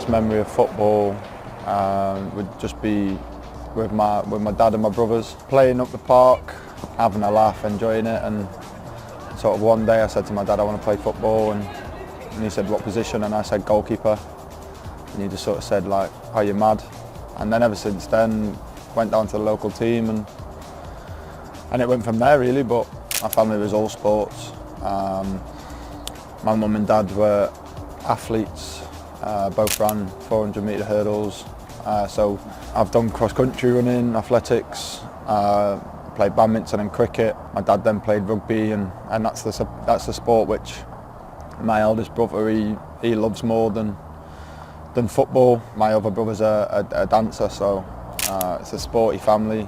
fondest memory of football would just be with my dad and my brothers, playing up the park, having a laugh, enjoying it. And sort of one day I said to my dad, I want to play football, and he said, what position? And I said goalkeeper, and he just sort of said, like, are you mad? And then ever since then, went down to the local team, and it went from there really. But my family was all sports. My mum and dad were athletes, both ran 400 metre hurdles. So I've done cross-country running, athletics, played badminton and cricket. My dad then played rugby, and that's the sport which my eldest brother he loves more than football. My other brother's a dancer, so it's a sporty family.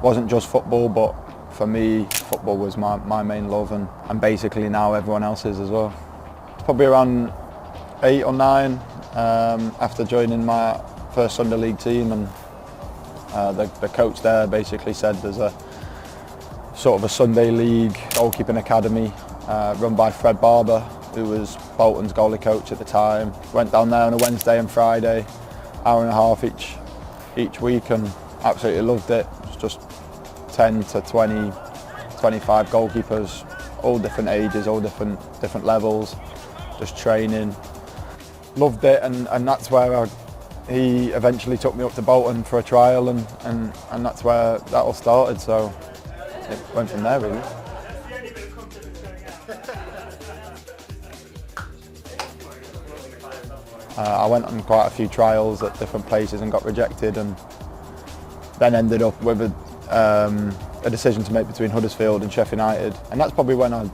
Wasn't just football, but for me, football was my main love, and basically now everyone else's as well. It's probably around 8 or 9 after joining my first Sunday League team, and the coach there basically said there's a sort of a Sunday League goalkeeping academy run by Fred Barber, who was Bolton's goalie coach at the time. Went down there on a Wednesday and Friday, hour and a half each week, and absolutely loved it. It was just 10 to 20, 25 goalkeepers, all different ages, all different levels, just training. Loved it, and that's where he eventually took me up to Bolton for a trial, and that's where that all started. So it went from there really. I went on quite a few trials at different places and got rejected, and then ended up with a decision to make between Huddersfield and Sheffield United. And that's probably when I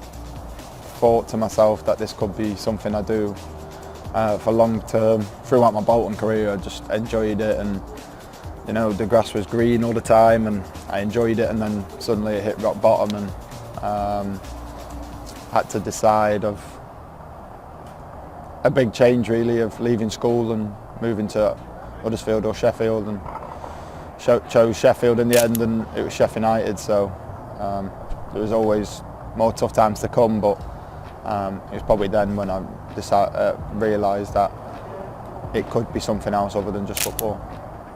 thought to myself that this could be something I do for long term. Throughout my Bolton career, I just enjoyed it, and you know, the grass was green all the time, and I enjoyed it. And then suddenly it hit rock bottom, and had to decide of a big change really, of leaving school and moving to Huddersfield or Sheffield, and chose Sheffield in the end, and it was Sheffield United. So there was always more tough times to come, but it was probably then when I realised that it could be something else other than just football.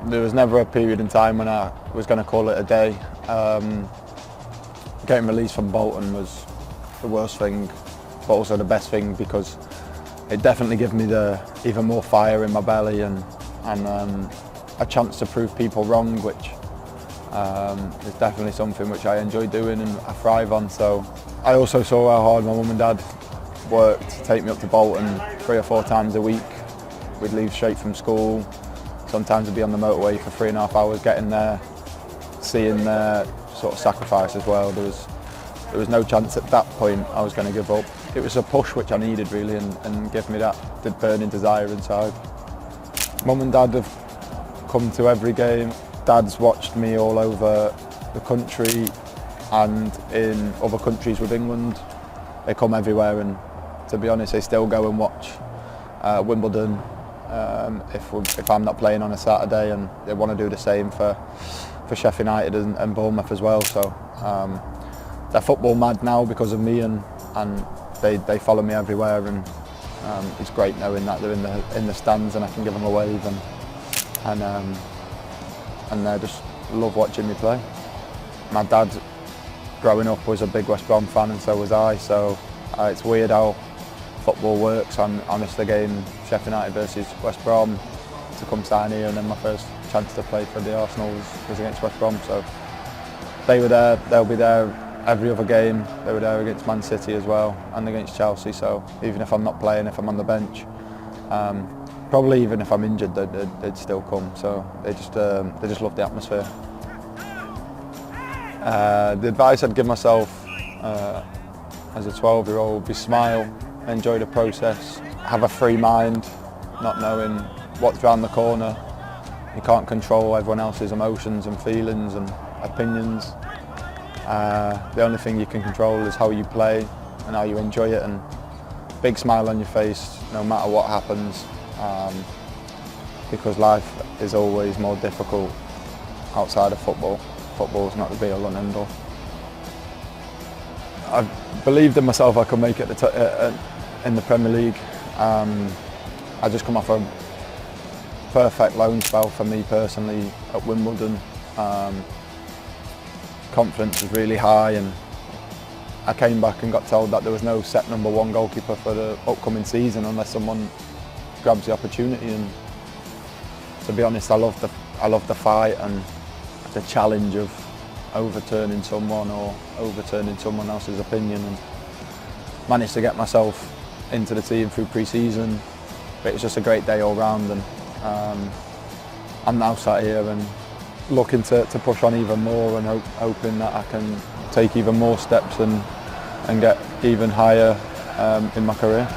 There was never a period in time when I was going to call it a day. Getting released from Bolton was the worst thing, but also the best thing, because it definitely gave me even more fire in my belly, and a chance to prove people wrong, which is definitely something which I enjoy doing and I thrive on. So I also saw how hard my mum and dad worked to take me up to Bolton 3 or 4 times a week. We'd leave straight from school. Sometimes we'd be on the motorway for 3.5 hours getting there, seeing their sort of sacrifice as well. There was no chance at that point I was going to give up. It was a push which I needed really, and gave me that burning desire inside. Mum and dad have come to every game. Dad's watched me all over the country and in other countries with England. They come everywhere, and to be honest, they still go and watch Wimbledon if I'm not playing on a Saturday, and they want to do the same for Sheffield United and Bournemouth as well. So they're football mad now because of me, and they follow me everywhere, and it's great knowing that they're in the stands and I can give them a wave, and they just love watching me play. My dad, growing up, was a big West Brom fan, and so was I. So it's weird how football works. I missed the game Sheffield United versus West Brom to come sign here, and then my first chance to play for the Arsenal was against West Brom. So they were there. They'll be there every other game. They were there against Man City as well, and against Chelsea. So even if I'm not playing, if I'm on the bench, probably even if I'm injured, they'd still come. So they just love the atmosphere. The advice I'd give myself as a 12-year-old would be smile, enjoy the process, have a free mind, not knowing what's round the corner. You can't control everyone else's emotions and feelings and opinions. The only thing you can control is how you play and how you enjoy it, and big smile on your face no matter what happens, because life is always more difficult outside of football. Football is not the be-all and end-all. I believed in myself I could make it in the Premier League. I just come off a perfect loan spell for me personally at Wimbledon. Confidence was really high, and I came back and got told that there was no set number one goalkeeper for the upcoming season unless someone grabs the opportunity. And to be honest, I love the fight and the challenge of overturning someone or overturning someone else's opinion, and managed to get myself into the team through pre-season. But it was just a great day all round, and I'm now sat here and looking to push on even more, and hoping that I can take even more steps and get even higher in my career.